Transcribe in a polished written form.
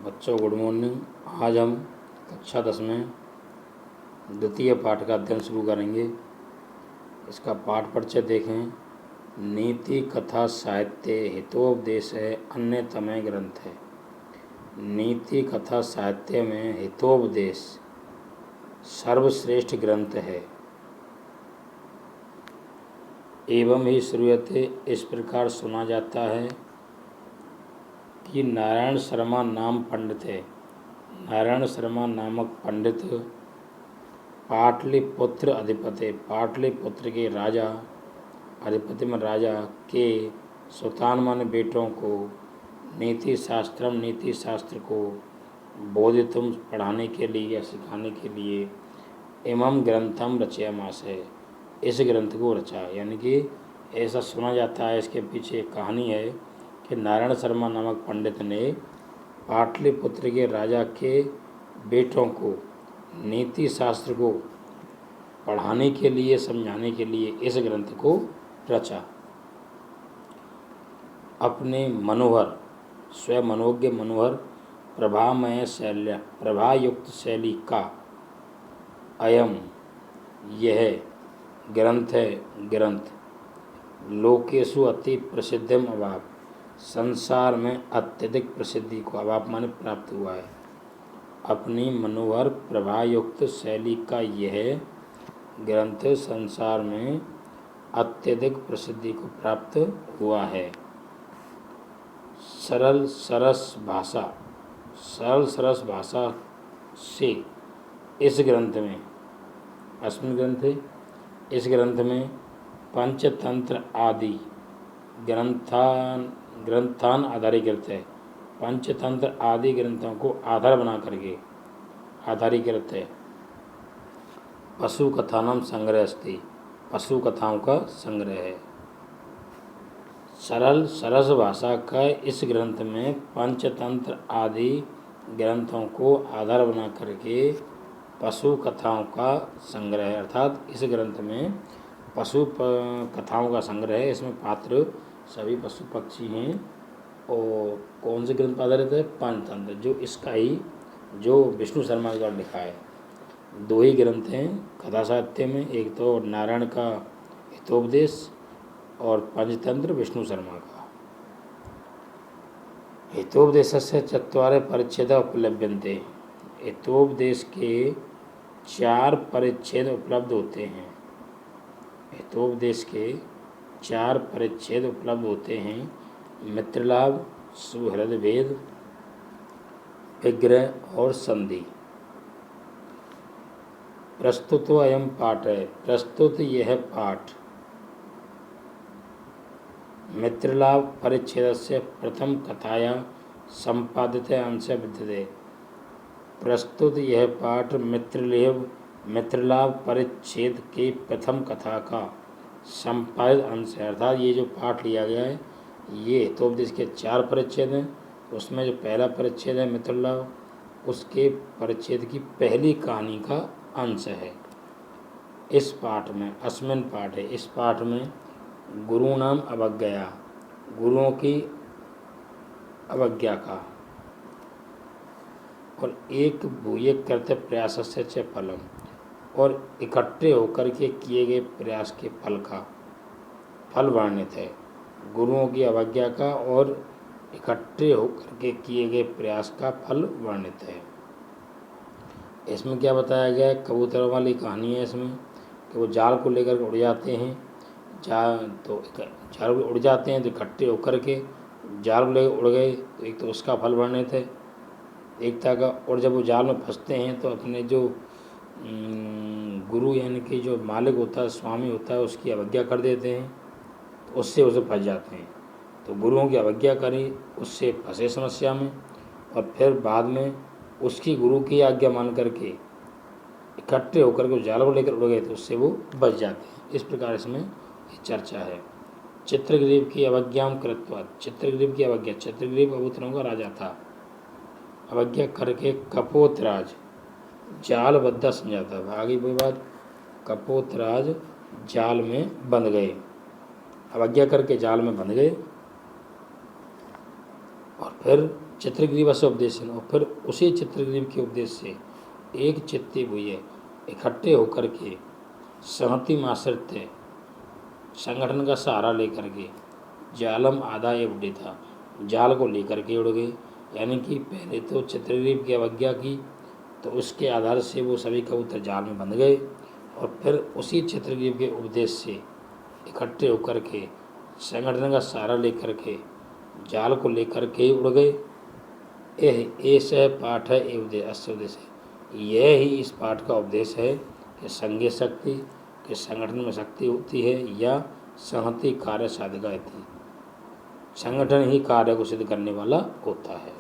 बच्चों good morning. आज हम कक्षा 10 में द्वितीय पाठ का अध्ययन शुरू करेंगे। इसका पाठ परिचय देखें। नीति कथा साहित्य हितोपदेश है अन्यतम ग्रंथ है। नीति कथा साहित्य में हितोपदेश सर्वश्रेष्ठ ग्रंथ है। एवं ही श्रूयते, इस प्रकार सुना जाता है कि नारायण शर्मा नाम पंडित है। नारायण शर्मा नामक पंडित पाटलिपुत्र अधिपति, पाटलिपुत्र के राजा, अधिपति में राजा के सुतानमन बेटों को नीति शास्त्र को बोधितुम पढ़ाने के लिए या सिखाने के लिए इमं ग्रंथम रचयामास है, इस ग्रंथ को रचा। यानी कि ऐसा सुना जाता है, इसके पीछे एक कहानी है कि नारायण शर्मा नामक पंडित ने पाटलिपुत्र के राजा के बेटों को नीति शास्त्र को पढ़ाने के लिए, समझाने के लिए इस ग्रंथ को रचा। अपने मनोहर, स्वयं मनोज्ञ मनोहर प्रभामय शैल्या, प्रभायुक्त शैली का अयम यह ग्रंथ है। ग्रंथ लोकेशु अति प्रसिद्धम अभाव, संसार में अत्यधिक प्रसिद्धि को, अभाव माने प्राप्त हुआ है। अपनी मनोहर प्रभायुक्त शैली का यह ग्रंथ संसार में अत्यधिक प्रसिद्धि को प्राप्त हुआ है। सरल सरस भाषा से इस ग्रंथ में, अस्मिन् ग्रंथे, इस ग्रंथ में पंचतंत्र आदि ग्रंथान आधारीकृत है। पंचतंत्र आदि ग्रंथों को आधार बना करके आधारीकृत है। पशु कथानम संग्रह अस्ति, पशु कथाओं का संग्रह है। सरल सरस भाषा का इस ग्रंथ में पंचतंत्र आदि ग्रंथों को आधार बना करके पशु कथाओं का संग्रह है। अर्थात इस ग्रंथ में पशु कथाओं का संग्रह है। इसमें पात्र सभी पशु पक्षी हैं। और कौन से ग्रंथ पर आधारित है? पंचतंत्र, जो इसका ही, जो विष्णु शर्मा के द्वारा लिखा है। दो ही ग्रंथ हैं कथा साहित्य में, एक तो नारायण का हितोपदेश और पंचतंत्र विष्णु शर्मा का। हितोपदेशस्य चत्वारः परिच्छेदा उपलभ्यन्ते, हितोपदेश के 4 परिच्छेद उपलब्ध होते हैं। हितोपदेश के 4 परिच्छेद उपलब्ध होते हैं। मित्रलाभ, सुहृद भेद, विग्रह और संधि। प्रस्तुतो अयम पाठ है, प्रस्तुत यह पाठ मित्रलाभ परिच्छेदस्य प्रथम कथाया संपादित अंश विद्यते। प्रस्तुत यह पाठ मित्रलाभ परिच्छेद के प्रथम कथा का संपादित अंश है। अर्थात ये जो पाठ लिया गया है, ये हितोपदेश के 4 परिच्छेद हैं। उसमें जो पहला परिच्छेद है मित्रलाभ, उसके परिच्छेद की पहली कहानी का अंश है। इस पाठ में, अस्मिन् पाठ है, इस पाठ में गुरु नाम अवज्ञया, गुरुओं की अवज्ञा का, और एक भूय करते प्रयास से च फलम, और इकट्ठे होकर के किए गए प्रयास के फल का फल वर्णित है। गुरुओं की अवज्ञा का और इकट्ठे होकर के किए गए प्रयास का फल वर्णित है। इसमें क्या बताया गया है? कबूतरों वाली कहानी है इसमें कि वो जाल को लेकर उड़ जाते हैं। जाल को उड़ जाते हैं तो इकट्ठे होकर के जाल को लेकर उड़ गए, तो एक तो उसका फल वर्णित है एकता का। और जब वो जाल में फंसते हैं तो अपने जो गुरु यानी कि जो मालिक होता है, स्वामी होता है, उसकी अवज्ञा कर देते हैं, तो उससे उसे फंस जाते हैं। तो गुरुओं की अवज्ञा करी, उससे फंसे समस्या में, और फिर बाद में उसकी गुरु की आज्ञा मान करके इकट्ठे होकर के जाल को लेकर उड़ गए, तो उससे वो बच जाते हैं। इस प्रकार इसमें चर्चा है। चित्रग्रीव की अवज्ञा कृत्वा, चित्रग्रीव की अवज्ञा, चित्रग्रीव कबूतरों का राजा था, अवज्ञा करके कपोतराज जालबद्ध समझाता था। आगे विवाद, कपोतराज जाल में बंध गए, अवज्ञा करके जाल में बंध गए, और फिर चित्रग्रीव से उपदेश, और फिर उसी चित्रग्रीव के उपदेश से एक चित्ती हुए इकट्ठे होकर के सहमति माश्रित संगठन का सहारा लेकर के जालम आधा ये उड़े था, जाल को लेकर के उड़ गए। यानी कि पहले तो चित्रग्रीव की अवज्ञा की, तो उसके आधार से वो सभी कबूतर जाल में बंध गए, और फिर उसी चित्रग्रीव के उपदेश से इकट्ठे होकर के संगठन का सहारा लेकर के जाल को लेकर के उड़ गए। ऐसा पाठ है ये उपदेश, अस्य उपदेश है। यह ही इस पाठ का उपदेश है कि संज्ञा शक्ति के संगठन में शक्ति होती है या संहति कार्य साधिका होती है। संगठन ही कार्य को सिद्ध करने वाला होता है।